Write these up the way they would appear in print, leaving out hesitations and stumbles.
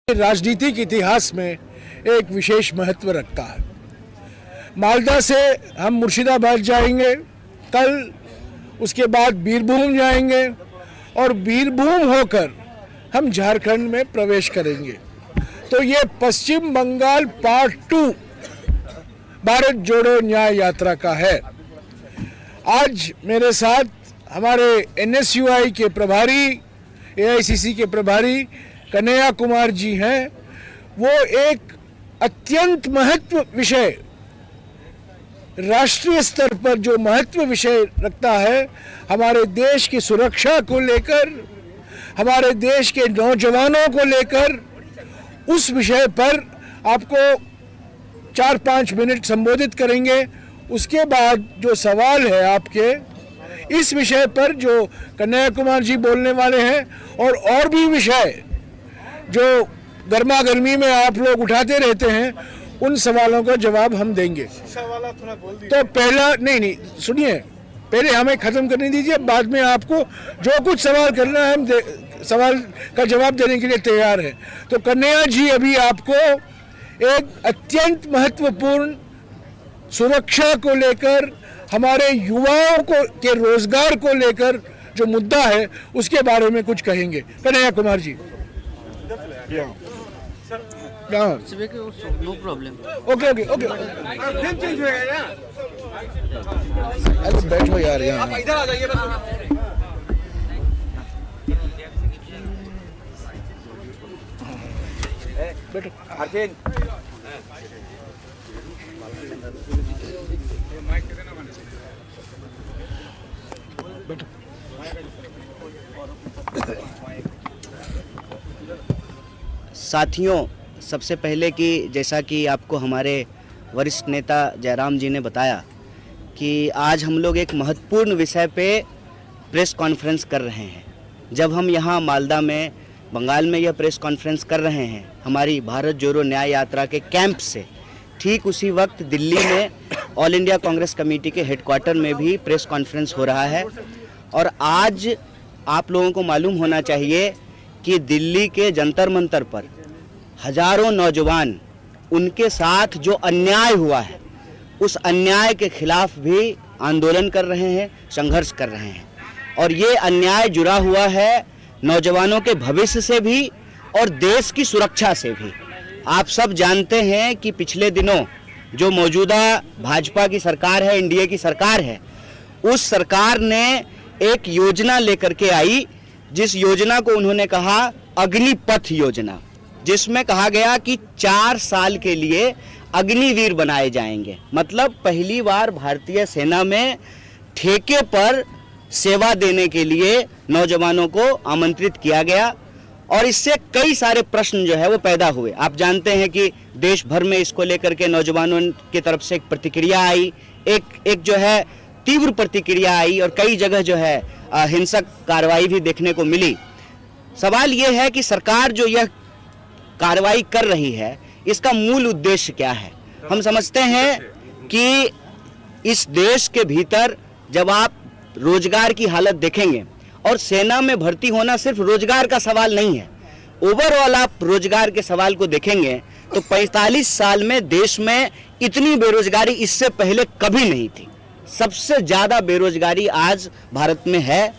राजनीतिक इतिहास में एक विशेष महत्व रखता है। मालदा से हम मुर्शिदाबाद जाएंगे, कल उसके बाद बीरभूम जाएंगे और बीरभूम होकर हम झारखंड में प्रवेश करेंगे। तो ये पश्चिम बंगाल पार्ट 2 भारत जोड़ो न्याय यात्रा का है। आज मेरे साथ हमारे NSUI के प्रभारी, AICC के प्रभारी कन्हैया कुमार जी हैं। वो एक अत्यंत महत्व विषय, राष्ट्रीय स्तर पर जो महत्व विषय रखता है, हमारे देश की सुरक्षा को लेकर, हमारे देश के नौजवानों को लेकर, उस विषय पर आपको 4-5 मिनट संबोधित करेंगे। उसके बाद जो सवाल है आपके इस विषय पर जो कन्हैया कुमार जी बोलने वाले हैं, और भी विषय जो गर्मा गर्मी में आप लोग उठाते रहते हैं, उन सवालों का जवाब हम देंगे। तो पहला नहीं सुनिए, पहले हमें खत्म करने दीजिए, बाद में आपको जो कुछ सवाल करना है हम सवाल का जवाब देने के लिए तैयार है। तो कन्हैया जी अभी आपको एक अत्यंत महत्वपूर्ण सुरक्षा को लेकर, हमारे युवाओं को के रोजगार को लेकर जो मुद्दा है उसके बारे में कुछ कहेंगे। Kanhaiya Kumar ji. No problem. Okay. अरे बैठो यार, यहाँ आप इधर आ जाइए बस। बैठो। अर्जुन बैठो। साथियों, सबसे पहले कि जैसा कि आपको हमारे वरिष्ठ नेता जयराम जी ने बताया कि आज हम लोग एक महत्वपूर्ण विषय पे प्रेस कॉन्फ्रेंस कर रहे हैं। जब हम यहाँ मालदा में बंगाल में यह प्रेस कॉन्फ्रेंस कर रहे हैं हमारी भारत जोड़ो न्याय यात्रा के कैंप से, ठीक उसी वक्त दिल्ली में ऑल इंडिया कांग्रेस कमेटी के हेडक्वार्टर में भी प्रेस कॉन्फ्रेंस हो रहा है। और आज आप लोगों को मालूम होना चाहिए कि दिल्ली के जंतर मंतर पर हजारों नौजवान, उनके साथ जो अन्याय हुआ है उस अन्याय के खिलाफ भी आंदोलन कर रहे हैं, संघर्ष कर रहे हैं। और ये अन्याय जुड़ा हुआ है नौजवानों के भविष्य से भी और देश की सुरक्षा से भी। आप सब जानते हैं कि पिछले दिनों जो मौजूदा भाजपा की सरकार है, एनडीए की सरकार है, उस सरकार ने एक योजना लेकर के आई, जिस योजना को उन्होंने कहा अग्निपथ योजना, जिसमें कहा गया कि 4 साल के लिए अग्निवीर बनाए जाएंगे। मतलब पहली बार भारतीय सेना में ठेके पर सेवा देने के लिए नौजवानों को आमंत्रित किया गया। और इससे कई सारे प्रश्न जो है वो पैदा हुए। आप जानते हैं कि देश भर में इसको लेकर के नौजवानों की तरफ से एक प्रतिक्रिया आई, एक जो है तीव्र प्रतिक्रिया आई, और कई जगह जो है हिंसक कार्रवाई भी देखने को मिली। सवाल यह है कि सरकार जो यह कार्रवाई कर रही है, इसका मूल उद्देश्य क्या है। हम समझते हैं कि इस देश के भीतर जब आप रोजगार की हालत देखेंगे, और सेना में भर्ती होना सिर्फ रोजगार का सवाल नहीं है, ओवरऑल आप रोजगार के सवाल को देखेंगे तो 45 साल में देश में इतनी बेरोजगारी इससे पहले कभी नहीं थी। सबसे ज्यादा बेरोजगारी आज भारत में है।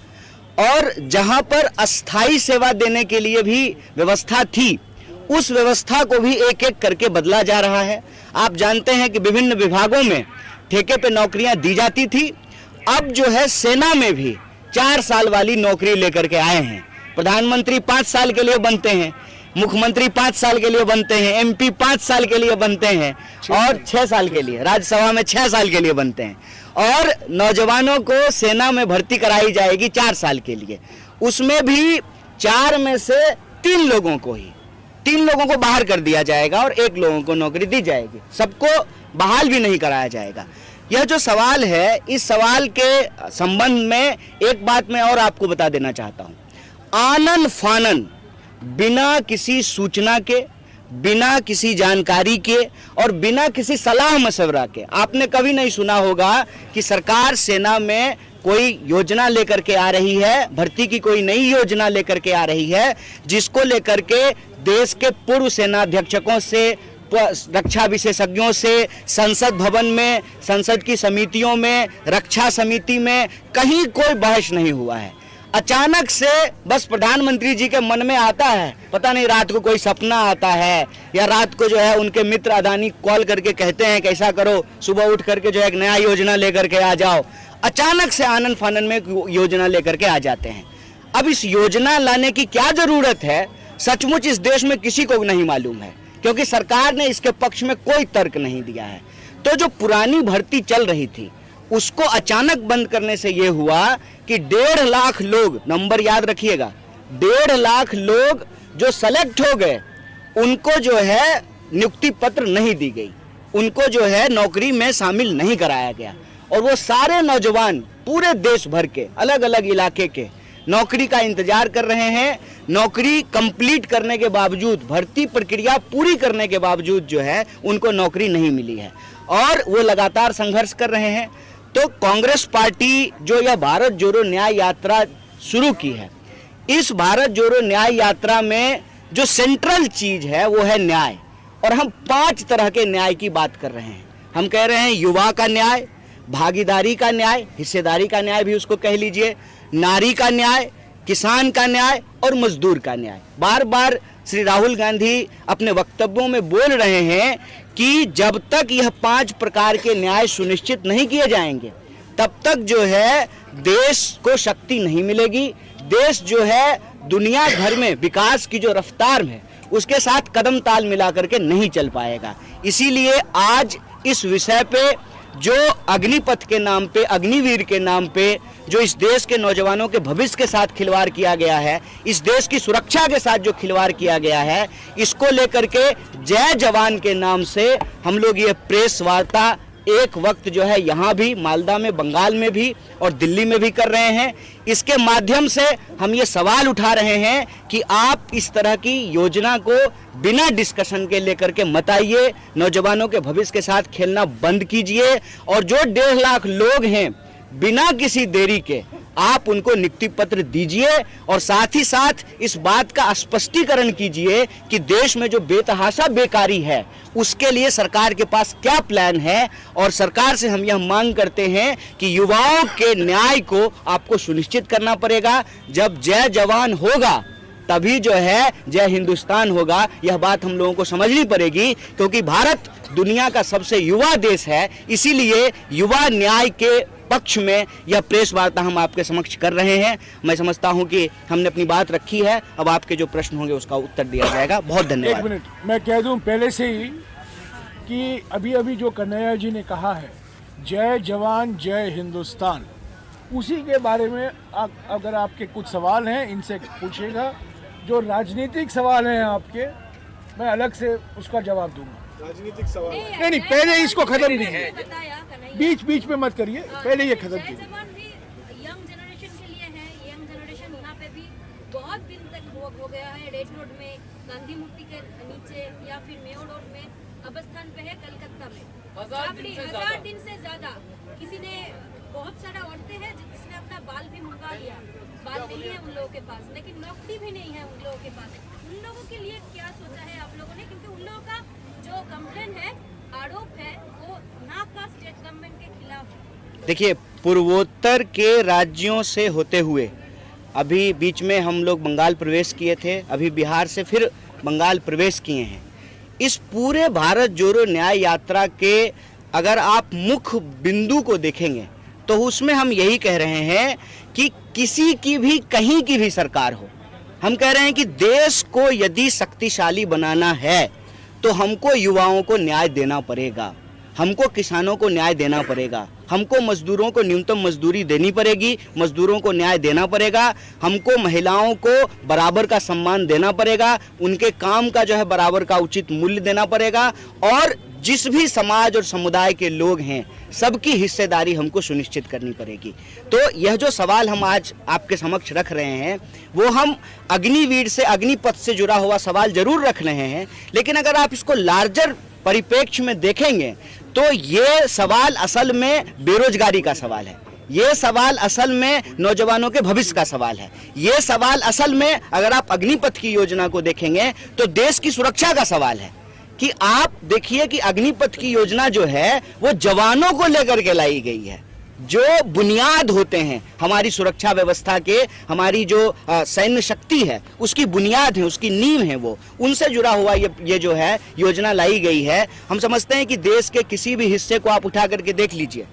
और जहां पर अस्थाई सेवा देने के लिए भी व्यवस्था थी, उस व्यवस्था को भी एक एक करके बदला जा रहा है। आप जानते हैं कि विभिन्न विभागों में ठेके पे नौकरियां दी जाती थी। अब जो है सेना में भी 4 साल वाली नौकरी लेकर के आए हैं। प्रधानमंत्री 5 साल के लिए बनते हैं, मुख्यमंत्री 5 साल के लिए बनते हैं, MP 5 साल के लिए बनते हैं, और 6 साल के लिए राज्यसभा में 6 साल के लिए बनते हैं। और नौजवानों को सेना में भर्ती कराई जाएगी 4 साल के लिए। उसमें भी 4 में से 3 लोगों को बाहर कर दिया जाएगा और 1 लोगों को नौकरी दी जाएगी। सबको बहाल भी नहीं कराया जाएगा। यह जो सवाल है, इस सवाल के संबंध में एक बात मैं और आपको बता देना चाहता हूं। आनन फानन, बिना किसी सूचना के, बिना किसी जानकारी के और बिना किसी सलाह मशवरा के, आपने कभी नहीं सुना होगा कि सरकार सेना में कोई योजना लेकर के आ रही है, भर्ती की कोई नई योजना लेकर के आ रही है, जिसको लेकर के देश के पूर्व सेनाध्यक्षकों से, रक्षा विशेषज्ञों से, संसद भवन में, संसद की समितियों में, रक्षा समिति में कहीं कोई बहस नहीं हुआ है। अचानक से बस प्रधानमंत्री जी के मन में आता है, पता नहीं रात को कोई सपना आता है या रात को जो है उनके मित्र अदानी कॉल करके कहते हैं कि ऐसा करो, सुबह उठ करके जो है एक नया योजना लेकर के आ जाओ। अचानक से आनन फानन में योजना लेकर के आ जाते हैं। अब इस योजना लाने की क्या जरूरत है, सचमुच इस देश में किसी को नहीं मालूम है, क्योंकि सरकार ने इसके पक्ष में कोई तर्क नहीं दिया है। तो जो पुरानी भर्ती चल रही थी उसको अचानक बंद करने से यह हुआ कि 1.5 लाख लोग, नंबर याद रखिएगा, 1.5 लाख लोग जो सेलेक्ट हो गए उनको जो है नियुक्ति पत्र नहीं दी गई, उनको जो है नौकरी में शामिल नहीं कराया गया। और वो सारे नौजवान पूरे देश भर के अलग अलग इलाके के नौकरी का इंतजार कर रहे हैं। नौकरी कंप्लीट करने के बावजूद, भर्ती प्रक्रिया पूरी करने के बावजूद जो है उनको नौकरी नहीं मिली है और वो लगातार संघर्ष कर रहे हैं। तो कांग्रेस पार्टी जो यह भारत जोड़ो न्याय यात्रा शुरू की है, इस भारत जोड़ो न्याय यात्रा में जो सेंट्रल चीज है वो है न्याय। और हम 5 तरह के न्याय की बात कर रहे हैं। हम कह रहे हैं युवा का न्याय, भागीदारी का न्याय, हिस्सेदारी का न्याय भी उसको कह लीजिए, नारी का न्याय, किसान का न्याय और मजदूर का न्याय। बार बार श्री राहुल गांधी अपने वक्तव्यों में बोल रहे हैं कि जब तक यह 5 प्रकार के न्याय सुनिश्चित नहीं किए जाएंगे तब तक जो है देश को शक्ति नहीं मिलेगी। देश जो है दुनिया भर में विकास की जो रफ्तार है उसके साथ कदम ताल मिला करके नहीं चल पाएगा। इसीलिए आज इस विषय पे जो अग्निपथ के नाम पे, अग्निवीर के नाम पे जो इस देश के नौजवानों के भविष्य के साथ खिलवाड़ किया गया है, इस देश की सुरक्षा के साथ जो खिलवाड़ किया गया है, इसको लेकर के जय जवान के नाम से हम लोग ये प्रेस वार्ता एक वक्त जो है यहाँ भी, मालदा में, बंगाल में भी और दिल्ली में भी कर रहे हैं। इसके माध्यम से हम ये सवाल उठा रहे हैं कि आप इस तरह की योजना को बिना डिस्कशन के लेकर के मत आइए, नौजवानों के भविष्य के साथ खेलना बंद कीजिए और जो 1.5 लाख लोग हैं बिना किसी देरी के आप उनको नियुक्ति पत्र दीजिए और साथ ही साथ इस बात का स्पष्टीकरण कीजिए कि देश में जो बेतहाशा बेकारी है उसके लिए सरकार के पास क्या प्लान है। और सरकार से हम यह मांग करते हैं कि युवाओं के न्याय को आपको सुनिश्चित करना पड़ेगा। जब जय जवान होगा तभी जो है जय हिंदुस्तान होगा। यह बात हम लोगों को समझनी पड़ेगी, क्योंकि भारत दुनिया का सबसे युवा देश है। इसीलिए युवा न्याय के पक्ष में यह प्रेस वार्ता हम आपके समक्ष कर रहे हैं। मैं समझता हूं कि हमने अपनी बात रखी है, अब आपके जो प्रश्न होंगे उसका उत्तर दिया जाएगा। बहुत धन्यवाद। 1 मिनट मैं कह दूं पहले से ही कि अभी जो कन्हैया जी ने कहा है जय जवान जय हिंदुस्तान, उसी के बारे में अगर आपके कुछ सवाल हैं इनसे पूछिएगा। जो राजनीतिक सवाल हैं आपके, मैं अलग से उसका जवाब दूंगा। राजनीतिक सवाल नहीं, पहले इसको खत्म कीजिए, बीच में मत करिए, पहले ये खत्म कीजिए। यंग जनरेशन के लिए है, यंग जनरेशन यहाँ पे भी बहुत दिन तक हो गया है। रेड रोड में, गांधी मूर्ति के नीचे या फिर मेयो रोड में अवस्थान पे है, कलकत्ता में 1000 दिन से ज्यादा। किसी ने, बहुत सारा औरतें हैं जिसने अपना बाल भी मुंडवा लिया, बाल नहीं है उन लोगों के पास, लेकिन नौकरी भी नहीं है उन लोगों के पास। उन लोगों के लिए क्या सोचा है आप लोगों ने? क्योंकि उन लोगों का जो कंप्लेन है, आरोप है, वो ना का स्टेट गवर्नमेंट के खिलाफ है। देखिए, पूर्वोत्तर के राज्यों से होते हुए अभी बीच में हम लोग बंगाल प्रवेश किए थे, अभी बिहार से फिर बंगाल प्रवेश किए हैं। इस पूरे भारत जोड़ो न्याय यात्रा के अगर आप मुख्य बिंदु को देखेंगे तो उसमें हम यही कह रहे हैं कि किसी की भी, कहीं की भी सरकार हो, हम कह रहे हैं कि देश को यदि शक्तिशाली बनाना है तो हमको युवाओं को न्याय देना पड़ेगा, हमको किसानों को न्याय देना पड़ेगा, हमको मजदूरों को न्यूनतम मजदूरी देनी पड़ेगी, मजदूरों को न्याय देना पड़ेगा, हमको महिलाओं को बराबर का सम्मान देना पड़ेगा, उनके काम का जो है बराबर का उचित मूल्य देना पड़ेगा और जिस भी समाज और समुदाय के लोग हैं सबकी हिस्सेदारी हमको सुनिश्चित करनी पड़ेगी। तो यह जो सवाल हम आज आपके समक्ष रख रहे हैं वो हम अग्निवीर से, अग्निपथ से जुड़ा हुआ सवाल जरूर रख रहे हैं, लेकिन अगर आप इसको लार्जर परिप्रेक्ष्य में देखेंगे तो ये सवाल असल में बेरोजगारी का सवाल है। ये सवाल असल में नौजवानों के भविष्य का सवाल है। ये सवाल असल में अगर आप अग्निपथ की योजना को देखेंगे तो देश की सुरक्षा का सवाल है कि आप देखिए कि अग्निपथ की योजना जो है वो जवानों को लेकर के लाई गई है, जो बुनियाद होते हैं हमारी सुरक्षा व्यवस्था के, हमारी जो सैन्य शक्ति है उसकी बुनियाद है, उसकी नींव है, वो उनसे जुड़ा हुआ ये जो है योजना लाई गई है। हम समझते हैं कि देश के किसी भी हिस्से को आप उठा करके देख लीजिए,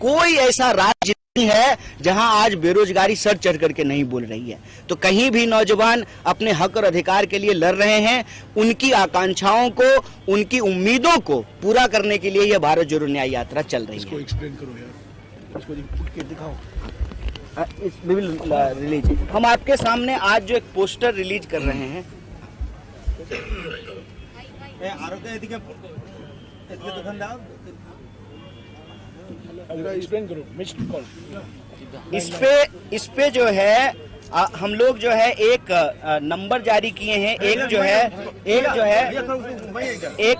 कोई ऐसा राज्य नहीं है जहां आज बेरोजगारी सर चढ़ करके नहीं बोल रही है। तो कहीं भी नौजवान अपने हक और अधिकार के लिए लड़ रहे हैं, उनकी आकांक्षाओं को, उनकी उम्मीदों को पूरा करने के लिए यह भारत जोड़ो न्याय यात्रा चल रही है। इसको एक्सप्लेन करो यार, इसको उठ के दिखाओ। रिलीज हम आपके सामने आज जो एक पोस्टर रिलीज कर रहे हैं, एक्सप्लेन करो, मिस्ड कॉल। इस पे जो है हम लोग जो है एक नंबर जारी किए हैं। एक जो है एक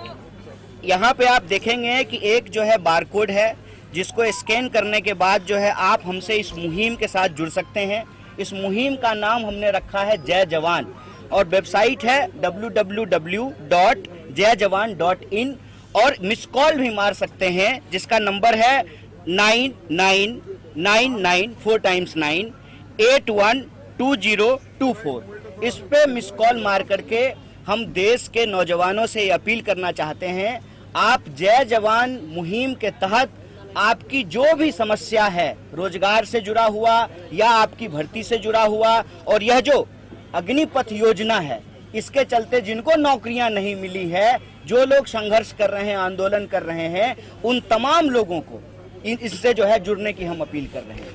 यहाँ पे आप देखेंगे कि एक जो है बारकोड है जिसको स्कैन करने के बाद जो है आप हमसे इस मुहिम के साथ जुड़ सकते हैं। इस मुहिम का नाम हमने रखा है जय जवान और वेबसाइट है www.jayjawan.in और मिस कॉल भी मार सकते हैं जिसका नंबर है 9999 4 times 9 812024। इस पे मिस कॉल मार करके हम देश के नौजवानों से ये अपील करना चाहते हैं, आप जय जवान मुहिम के तहत आपकी जो भी समस्या है, रोजगार से जुड़ा हुआ या आपकी भर्ती से जुड़ा हुआ, और यह जो अग्निपथ योजना है इसके चलते जिनको नौकरियां नहीं मिली है, जो लोग संघर्ष कर रहे हैं, आंदोलन कर रहे हैं, उन तमाम लोगों को इससे जो है जुड़ने की हम अपील कर रहे हैं।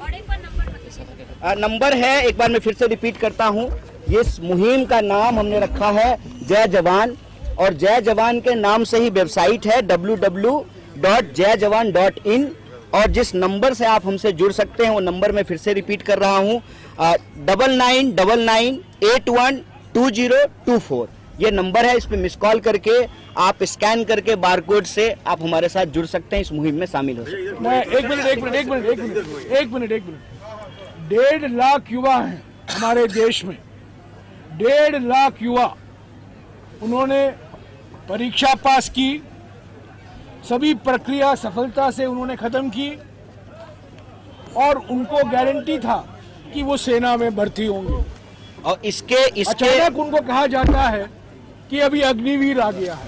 नंबर है, एक बार मैं फिर से रिपीट करता हूं, इस मुहिम का नाम हमने रखा है जय जवान और जय जवान के नाम से ही वेबसाइट है www.jayjawan.in और जिस नंबर से आप हमसे जुड़ सकते हैं वो नंबर मैं फिर से रिपीट कर रहा हूं 9999812024। ये नंबर है, इस पे मिस कॉल करके आप स्कैन करके बारकोड से आप हमारे साथ जुड़ सकते हैं, इस मुहिम में शामिल हो सकते हैं। मैं एक मिनट 1.5 लाख युवा हैं हमारे देश में, 1.5 लाख युवा, उन्होंने परीक्षा पास की, सभी प्रक्रिया सफलता से उन्होंने खत्म की और उनको गारंटी था कि वो सेना में भर्ती होंगे और इसके अचानक उनको कहा जाता है कि अभी अग्निवीर आ गया है।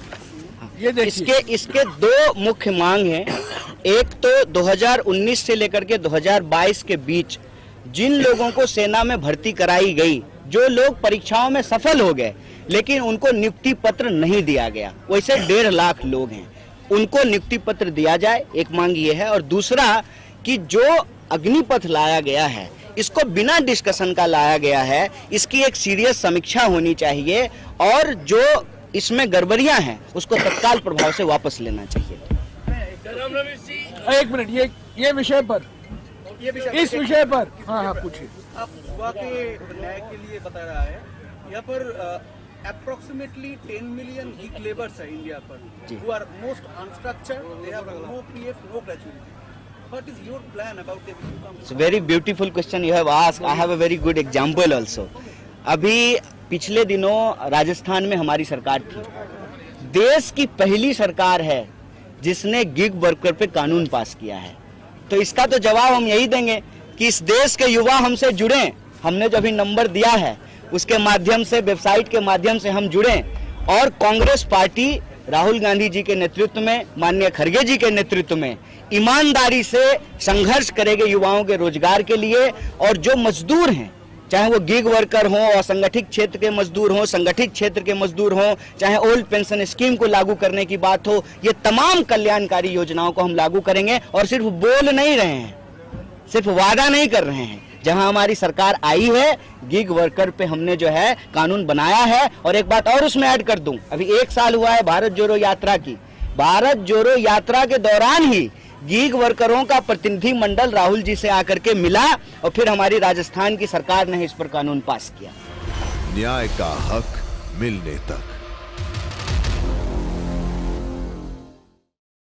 ये देखिए, इसके दो मुख्य मांग हैं। एक तो 2019 से लेकर के 2022 के बीच जिन लोगों को सेना में भर्ती कराई गई, जो लोग परीक्षाओं में सफल हो गए लेकिन उनको नियुक्ति पत्र नहीं दिया गया, वैसे 1.5 लाख लोग हैं, उनको नियुक्ति पत्र दिया जाए, एक मांग ये है। और दूसरा कि जो अग्निपथ लाया गया है इसको बिना डिस्कशन का लाया गया है, इसकी एक सीरियस समीक्षा होनी चाहिए और जो इसमें गड़बड़ियां हैं उसको तत्काल प्रभाव से वापस लेना चाहिए। एक मिनट, ये विषय पर, इस विषय पर हाँ पूछिए। आप युवा के न्याय के लिए बता रहा है, यहाँ पर approximately 10 million gig laborers है इंडिया पर, who are most unstructured, they have no PF, no gratuity. What is your plan about them? It's a very beautiful question you have asked. I have a very good example also. अभी पिछले दिनों राजस्थान में हमारी सरकार थी, देश की पहली सरकार है जिसने गिग वर्कर पे कानून पास किया है। तो इसका तो जवाब हम यही देंगे कि इस देश के युवा हमसे जुड़ें, हमने जो भी नंबर दिया है उसके माध्यम से, वेबसाइट के माध्यम से हम जुड़ें और कांग्रेस पार्टी राहुल गांधी जी के नेतृत्व में, माननीय खड़गे जी के नेतृत्व में ईमानदारी से संघर्ष करेंगे युवाओं के रोजगार के लिए। और जो मजदूर हैं, चाहे वो गिग वर्कर हों, असंगठित क्षेत्र के मजदूर हों, संगठित क्षेत्र के मजदूर हों, चाहे ओल्ड पेंशन स्कीम को लागू करने की बात हो, ये तमाम कल्याणकारी योजनाओं को हम लागू करेंगे और सिर्फ बोल नहीं रहे हैं, सिर्फ वादा नहीं कर रहे हैं। जहां हमारी सरकार आई है, गिग वर्कर पे हमने जो है कानून बनाया है। और एक बात और उसमें ऐड कर दूं, अभी 1 साल हुआ है भारत जोड़ो यात्रा की, भारत जोड़ो यात्रा के दौरान ही गिग वर्करों का प्रतिनिधि मंडल राहुल जी से आकर के मिला और फिर हमारी राजस्थान की सरकार ने इस पर कानून पास किया। न्याय का हक मिलने तक।